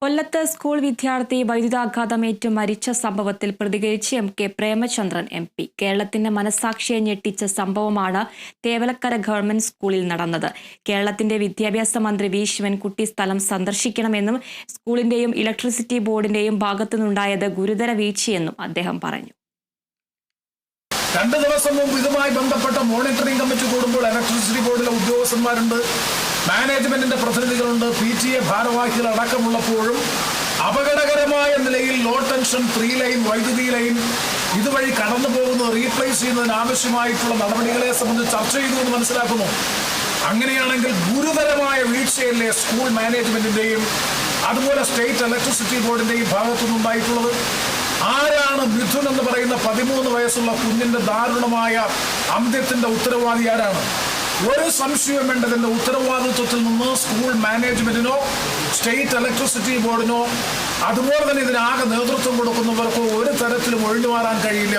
കൊല്ലത്ത് സ്കൂൾ വിദ്യാർത്ഥി വൈദ്യുതാഘാതമേറ്റ് മരിച്ച സംഭവത്തിൽ പ്രതികരിച്ച് കെ പ്രേമചന്ദ്രൻ MP. കേരളത്തിന്റെ മനസാക്ഷിയെ ഞെട്ടിച്ച സംഭവമാണ് തേവലക്കര ഗവൺമെന്റ് സ്കൂളിൽ നടന്നത്. കേരളത്തിന്റെ വിദ്യാഭ്യാസ മന്ത്രി വി ശിവൻകുട്ടി സ്ഥലം സന്ദർശിക്കണമെന്നും സ്കൂളിന്റെയും ഇലക്ട്രിസിറ്റി ബോർഡിന്റെയും ഭാഗത്തുനിന്നുണ്ടായത് ഗുരുതര വീഴ്ചയെന്നും അദ്ദേഹം പറഞ്ഞു. 2 ദിവസം മുമ്പ് ഇതുമായി ബന്ധപ്പെട്ട മോണിറ്ററിംഗ് കമ്മിറ്റി കൂടുമ്പോൾ ഇലക്ട്രിസിറ്റി ബോർഡിലെ ഉദ്യോഗസ്ഥന്മാരുണ്ട്, മാനേജ്മെന്റിന്റെ പ്രതിനിധികളുണ്ട്, PTA ഭാരവാഹികൾ അടക്കമുള്ളപ്പോഴും അപകടകരമായ നിലയിൽ ലോ ടെൻഷൻ 3 ലൈൻ വൈദ്യുതി ലൈൻ ഇതുവഴി കടന്നു പോകുന്നത് റീപ്ലേസ് ചെയ്യുന്നതിന് ആവശ്യമായിട്ടുള്ള നടപടികളെ സംബന്ധിച്ച് ചർച്ച ചെയ്തു എന്ന് മനസ്സിലാക്കുന്നു. അങ്ങനെയാണെങ്കിൽ ഗുരുതരമായ വീഴ്ചയല്ലേ സ്കൂൾ മാനേജ്മെന്റിന്റെയും അതുപോലെ സ്റ്റേറ്റ് ഇലക്ട്രിസിറ്റി ബോർഡിന്റെയും ഭാഗത്തുനിന്നുണ്ടായിട്ടുള്ളത്? ആരാണ് മിഥുൻ എന്ന് പറയുന്ന 13 വയസ്സുള്ള കുഞ്ഞിന്റെ ദാരുണമായ അന്ത്യത്തിന്റെ ഉത്തരവാദി ആരാണ്? ഒരു സംശയം വേണ്ടതിന്റെ ഉത്തരവാദിത്വത്തിൽ നിന്ന് സ്കൂൾ മാനേജ്മെന്റിനോ സ്റ്റേറ്റ് ഇലക്ട്രിസിറ്റി ബോർഡിനോ അതുപോലെ തന്നെ ഇതിനാകെ നേതൃത്വം കൊടുക്കുന്നവർക്കോ ഒരു തരത്തിലും ഒഴിഞ്ഞു മാറാൻ കഴിയില്ല.